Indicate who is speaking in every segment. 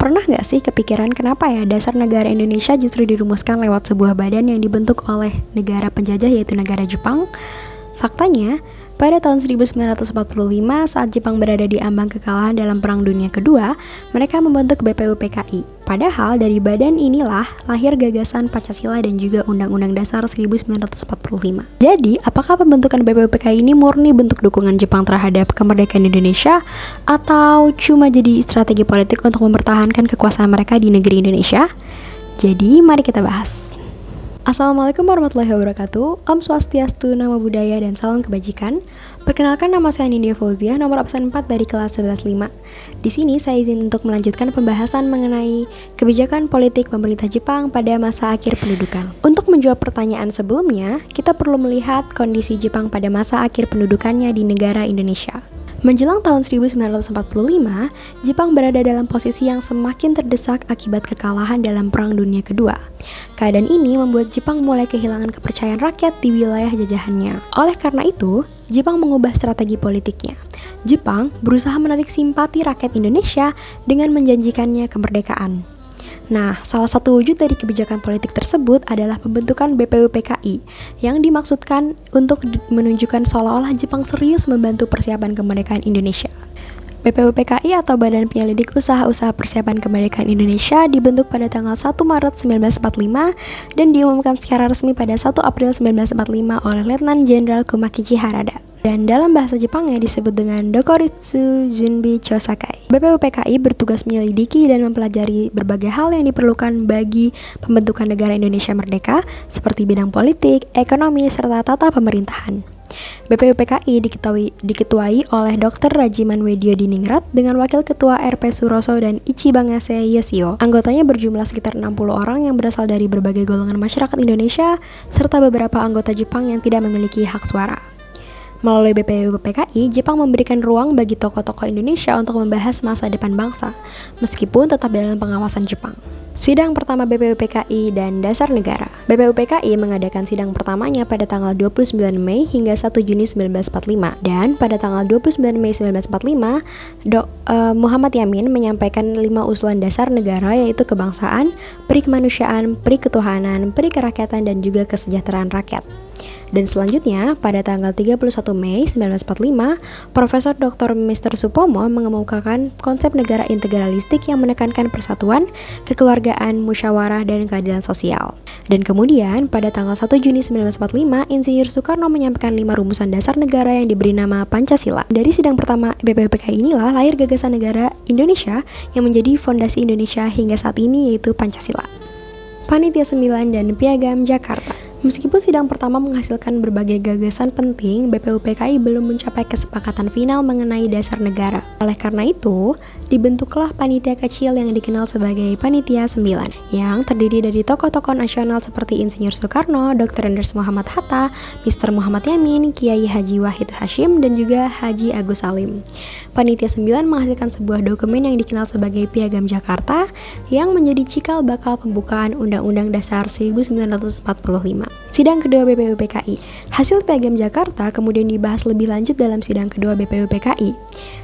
Speaker 1: Pernah nggak sih kepikiran kenapa ya dasar negara Indonesia justru dirumuskan lewat sebuah badan yang dibentuk oleh negara penjajah yaitu negara Jepang? Faktanya, pada tahun 1945 saat Jepang berada di ambang kekalahan dalam Perang Dunia Kedua, mereka membentuk BPUPKI. Padahal dari badan inilah lahir gagasan Pancasila dan juga Undang-Undang Dasar 1945. Jadi, apakah pembentukan BPUPKI ini murni bentuk dukungan Jepang terhadap kemerdekaan Indonesia atau cuma jadi strategi politik untuk mempertahankan kekuasaan mereka di negeri Indonesia? Jadi, mari kita bahas. Assalamualaikum warahmatullahi wabarakatuh. Om Swastiastu, Namo Buddhaya, dan salam kebajikan. Perkenalkan, nama saya Nindya Fauzia, nomor absen 4 dari kelas 11.5. Di sini saya izin untuk melanjutkan pembahasan mengenai kebijakan politik pemerintah Jepang pada masa akhir pendudukan. Untuk menjawab pertanyaan sebelumnya, kita perlu melihat kondisi Jepang pada masa akhir pendudukannya di negara Indonesia. Menjelang tahun 1945, Jepang berada dalam posisi yang semakin terdesak akibat kekalahan dalam Perang Dunia Kedua. Keadaan ini membuat Jepang mulai kehilangan kepercayaan rakyat di wilayah jajahannya. Oleh karena itu, Jepang mengubah strategi politiknya. Jepang berusaha menarik simpati rakyat Indonesia dengan menjanjikannya kemerdekaan. Nah, salah satu wujud dari kebijakan politik tersebut adalah pembentukan BPUPKI yang dimaksudkan untuk menunjukkan seolah-olah Jepang serius membantu persiapan kemerdekaan Indonesia. BPUPKI atau Badan Penyelidik Usaha-Usaha Persiapan Kemerdekaan Indonesia dibentuk pada tanggal 1 Maret 1945 dan diumumkan secara resmi pada 1 April 1945 oleh Letnan Jenderal Kumakichi Harada. Dan dalam bahasa Jepangnya disebut dengan Dokoritsu Junbi Chosakai. BPUPKI bertugas menyelidiki dan mempelajari berbagai hal yang diperlukan bagi pembentukan negara Indonesia merdeka, seperti bidang politik, ekonomi, serta tata pemerintahan. BPUPKI diketuai oleh Dr. Rajiman Weddio Diningrat dengan Wakil Ketua RP Suroso dan Ichibangase Yoshio. Anggotanya berjumlah sekitar 60 orang yang berasal dari berbagai golongan masyarakat Indonesia, serta beberapa anggota Jepang yang tidak memiliki hak suara. Melalui BPUPKI, Jepang memberikan ruang bagi tokoh-tokoh Indonesia untuk membahas masa depan bangsa, meskipun tetap dalam pengawasan Jepang. Sidang pertama BPUPKI dan Dasar Negara. BPUPKI mengadakan sidang pertamanya pada tanggal 29 Mei hingga 1 Juni 1945. Dan pada tanggal 29 Mei 1945, Muhammad Yamin menyampaikan 5 usulan dasar negara, yaitu kebangsaan, peri kemanusiaan, peri ketuhanan, peri kerakyatan, dan juga kesejahteraan rakyat. Dan selanjutnya, pada tanggal 31 Mei 1945, Profesor Dr. Mr. Supomo mengemukakan konsep negara integralistik yang menekankan persatuan, kekeluargaan, musyawarah, dan keadilan sosial. Dan kemudian, pada tanggal 1 Juni 1945, Insinyur Soekarno menyampaikan 5 rumusan dasar negara yang diberi nama Pancasila. Dari sidang pertama BPUPKI inilah lahir gagasan negara Indonesia yang menjadi fondasi Indonesia hingga saat ini, yaitu Pancasila. Panitia 9 dan Piagam Jakarta. Meskipun sidang pertama menghasilkan berbagai gagasan penting, BPUPKI belum mencapai kesepakatan final mengenai dasar negara. Oleh karena itu, dibentuklah panitia kecil yang dikenal sebagai Panitia 9, yang terdiri dari tokoh-tokoh nasional seperti Insinyur Soekarno, Dr. Andes Muhammad Hatta, Mr. Muhammad Yamin, Kiai Haji Wahid Hashim, dan juga Haji Agus Salim. Panitia 9 menghasilkan sebuah dokumen yang dikenal sebagai Piagam Jakarta, yang menjadi cikal bakal pembukaan Undang-Undang Dasar 1945. Sidang kedua BPUPKI. Hasil Piagam Jakarta kemudian dibahas lebih lanjut dalam sidang kedua BPUPKI.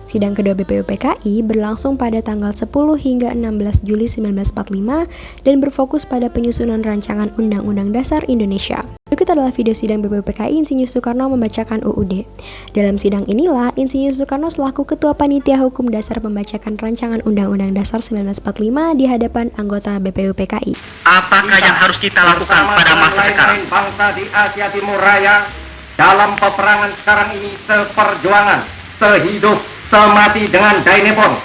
Speaker 1: Sidang kedua BPUPKI berlangsung pada tanggal 10 hingga 16 Juli 1945 dan berfokus pada penyusunan rancangan Undang-Undang Dasar Indonesia. Berikut adalah video sidang BPUPKI Insinyur Soekarno membacakan UUD. Dalam sidang inilah, Insinyur Soekarno selaku Ketua Panitia Hukum Dasar membacakan rancangan Undang-Undang Dasar 1945 di hadapan anggota BPUPKI.
Speaker 2: Apakah yang harus kita lakukan pada masa sekarang?
Speaker 3: Bangsa di Asia Timur Raya dalam peperangan sekarang ini seperjuangan, sehidup, semati dengan Dai Nippon,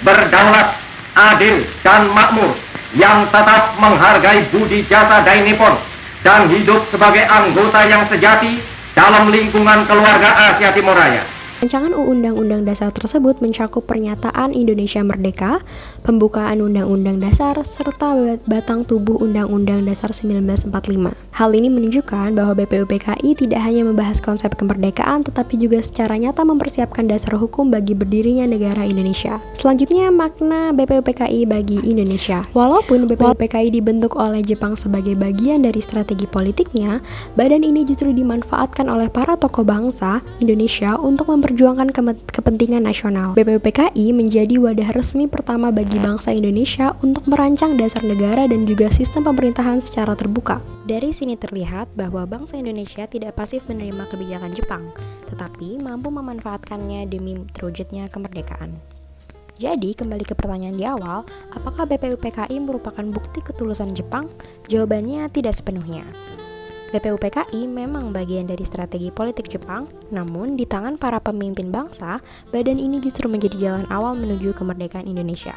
Speaker 3: berdaulat, adil, dan makmur, yang tetap menghargai budi jasa Dai Nippon, dan hidup sebagai anggota yang sejati dalam lingkungan keluarga Asia Timur Raya.
Speaker 1: Rancangan Undang-Undang Dasar tersebut mencakup pernyataan Indonesia Merdeka, pembukaan Undang-Undang Dasar, serta batang tubuh Undang-Undang Dasar 1945. Hal ini menunjukkan bahwa BPUPKI tidak hanya membahas konsep kemerdekaan, tetapi juga secara nyata mempersiapkan dasar hukum bagi berdirinya negara Indonesia. Selanjutnya, makna BPUPKI bagi Indonesia. Walaupun BPUPKI dibentuk oleh Jepang sebagai bagian dari strategi politiknya, badan ini justru dimanfaatkan oleh para tokoh bangsa Indonesia untuk memperjuangkan memperjuangkan kepentingan nasional. BPUPKI menjadi wadah resmi pertama bagi bangsa Indonesia untuk merancang dasar negara dan juga sistem pemerintahan secara terbuka. Dari sini terlihat bahwa bangsa Indonesia tidak pasif menerima kebijakan Jepang, tetapi mampu memanfaatkannya demi terwujudnya kemerdekaan. Jadi, kembali ke pertanyaan di awal, apakah BPUPKI merupakan bukti ketulusan Jepang? Jawabannya tidak sepenuhnya. BPUPKI memang bagian dari strategi politik Jepang, namun di tangan para pemimpin bangsa, badan ini justru menjadi jalan awal menuju kemerdekaan Indonesia.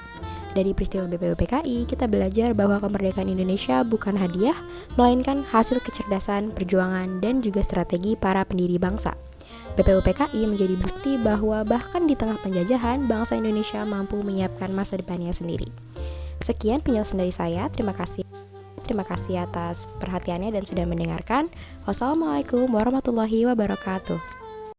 Speaker 1: Dari peristiwa BPUPKI, kita belajar bahwa kemerdekaan Indonesia bukan hadiah, melainkan hasil kecerdasan, perjuangan, dan juga strategi para pendiri bangsa. BPUPKI menjadi bukti bahwa bahkan di tengah penjajahan, bangsa Indonesia mampu menyiapkan masa depannya sendiri. Sekian penjelasan dari saya, terima kasih. Terima kasih atas perhatiannya dan sudah mendengarkan. Wassalamualaikum warahmatullahi wabarakatuh.